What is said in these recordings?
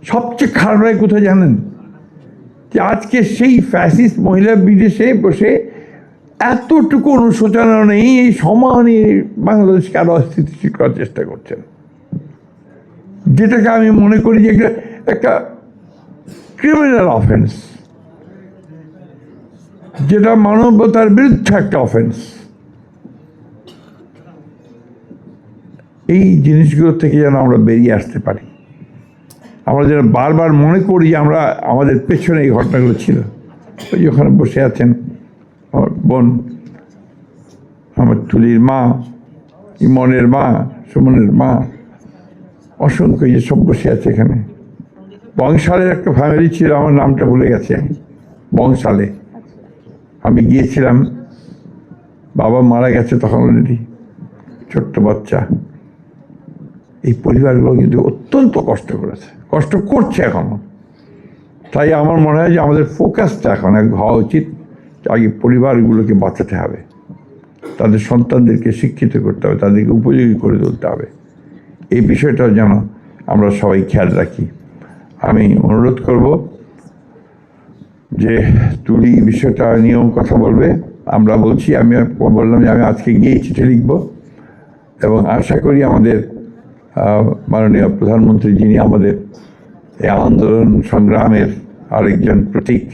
সবচেয়ে খারাপ লাগে কোথায় জানেন? যে আজকে সেই ফ্যাসিস্ট মহিলা বিদেশে বসে এতটুকু অনুশোচনা নেই, এই সমানে বাংলাদেশকে আরো অস্থিতিশীল করার চেষ্টা করছেন, যেটাকে আমি মনে করি যে একটা ক্রিমিনাল অফেন্স, যেটা মানবতার বিরুদ্ধে একটা অফেন্স। এই জিনিসগুলো থেকে যেন আমরা বেরিয়ে আসতে পারি, আমরা যেন বারবার মনে করি আমরা আমাদের পেছনে এই ঘটনাগুলো ছিল। ওই যে ওখানে বসে আছেন আমার বোন, আমার তুলির মা, ইমনের মা, সুমনের মা, অসংখ্য যে সব বসে আছে এখানে। বংশালের একটা ফ্যামিলি ছিল, আমার নামটা ভুলে গেছে, বংশালে আমি গিয়েছিলাম, বাবা মারা গেছে তখন অলরেডি, ছোট্ট বাচ্চা। এই পরিবারগুলো কিন্তু অত্যন্ত কষ্ট করেছে, কষ্ট করছে এখনো। তাই আমার মনে হয় যে আমাদের ফোকাসটা এখন হওয়া উচিত, আগে পরিবারগুলোকে বাঁচাতে হবে, তাদের সন্তানদেরকে শিক্ষিত করতে হবে, তাদেরকে উপযোগী করে তুলতে হবে। এই বিষয়টাও যেন আমরা সবাই খেয়াল রাখি। আমি অনুরোধ করব যে তুলি বিষয়টা নিয়েও কথা বলবে, আমরা বলছি, আমি বললাম যে আমি আজকে গিয়ে চিঠি লিখব এবং আশা করি আমাদের মাননীয় প্রধানমন্ত্রী, যিনি আমাদের এই আন্দোলন সংগ্রামের আরেকজন প্রতীক,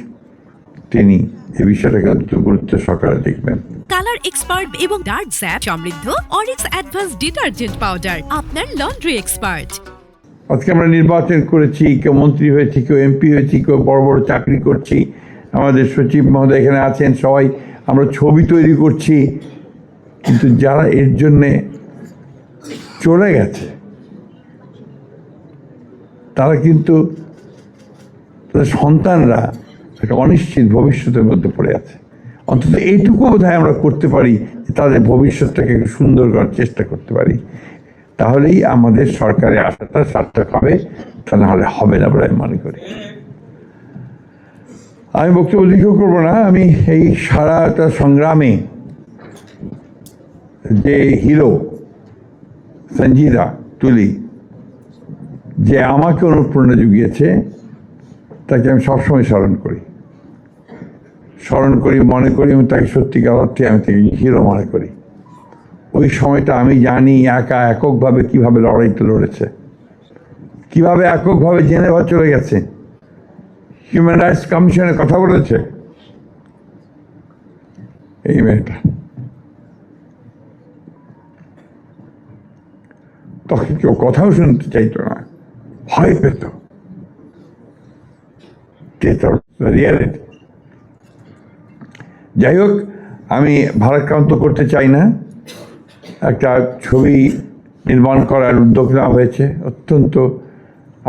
তিনি এই বিষয়টাকে গুরুত্ব সহকারে দেখবেন। কালার এক্সপার্ট এবং ডার্ক স্যাপ সমৃদ্ধ অরিক্স অ্যাডভান্স ডিটারজেন্ট পাউডার, আপনার লন্ড্রি এক্সপার্ট। আজকে আমরা নির্বাচন করেছি, কেউ মন্ত্রী হয়েছি, কেউ এমপি হয়েছি, কেউ বড় বড় চাকরি করছি, আমাদের সচিব মহোদয় এখানে আছেন, সবাই আমরা ছবি তৈরি করছি, কিন্তু যারা এর জন্যে চলে গেছে তারা কিন্তু তাদের সন্তানরা একটা অনিশ্চিত ভবিষ্যতের মধ্যে পড়ে আছে। অন্তত এইটুকু বোধহয় আমরা করতে পারি, তাদের ভবিষ্যৎটাকে একটু সুন্দর করার চেষ্টা করতে পারি, তাহলেই আমাদের সরকারের আশাটা সার্থক হবে, তা নাহলে হবে না বলে আমি মনে করি। আমি বক্তব্য দীর্ঘ করবো না। আমি এই সারাটা সংগ্রামে যে হিরো সঞ্জিদা তুলি, যে আমাকে অনুপ্রেরণা জুগিয়েছে, তাকে আমি সবসময় স্মরণ করি, মনে করি, এবং তাকে সত্যিকার অর্থে আমি তাকে হিরো মনে করি। ওই সময়টা আমি জানি এককভাবে কিভাবে লড়াইতে লড়েছে, কিভাবে এককভাবে জেনেভা চলে গেছে, হিউম্যান রাইটস কমিশনের কথা বলেছে। এই মেয়েটা তখন কেউ কথাও শুনতে চাইতো না, ভয় পেত। রিয়ালিটি। যাই হোক, আমি ভারাক্রান্ত করতে চাই না। একটা ছবি নির্মাণ করার উদ্যোগ নেওয়া হয়েছে, অত্যন্ত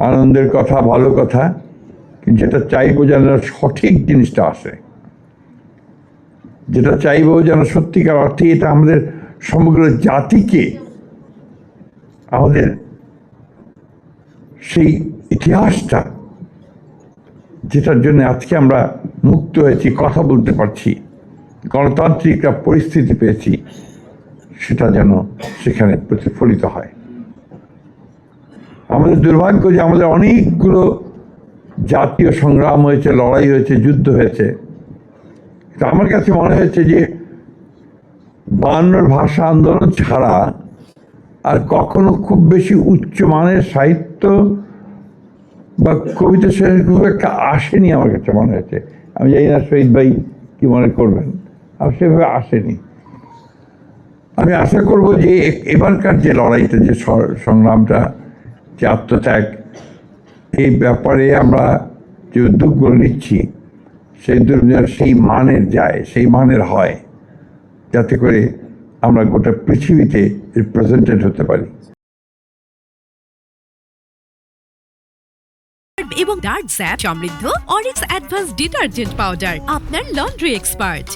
আনন্দের কথা, ভালো কথা, যেটা চাইবো যেন সঠিক জিনিসটা আসে, যেটা চাইবো যেন সত্যিকার অর্থে এটা আমাদের সমগ্র জাতিকে, আমাদের সেই ইতিহাসটা, যেটার জন্য আজকে আমরা মুক্ত হয়েছি, কথা বলতে পারছি, গণতান্ত্রিক একটা পরিস্থিতি পেয়েছি, সেটা যেন সেখানে প্রতিফলিত হয়। আমাদের দুর্ভাগ্য যে আমাদের অনেকগুলো জাতীয় সংগ্রাম হয়েছে, লড়াই হয়েছে, যুদ্ধ হয়েছে, তো আমার কাছে মনে হয়েছে যে 52 ভাষা আন্দোলন ছাড়া আর কখনো খুব বেশি উচ্চমানের সাহিত্য বা কবিতা খুব একটা আসেনি আমার কাছে মনে হয়েছে। আমি জানি না শহীদ ভাই কি মনে করবেন, আর সেভাবে আসেনি। আমি আশা করব যে এবারকার যে লড়াইটা, যে সংগ্রামটা, যে আত্মত্যাগ, এই ব্যাপারে আমরা যে উদ্যোগগুলো নিচ্ছি, সেই উদ্যোগ সেই মানের যায়, সেই মানের হয়, যাতে করে আমরা গোটা পৃথিবীতে রিপ্রেজেন্টেড হতে পারি। এবং ডার্ক স্যাপ সমৃদ্ধ অরিক্স অ্যাডভান্স ডিটারজেন্ট পাউডার, আপনার লন্ড্রি এক্সপার্ট।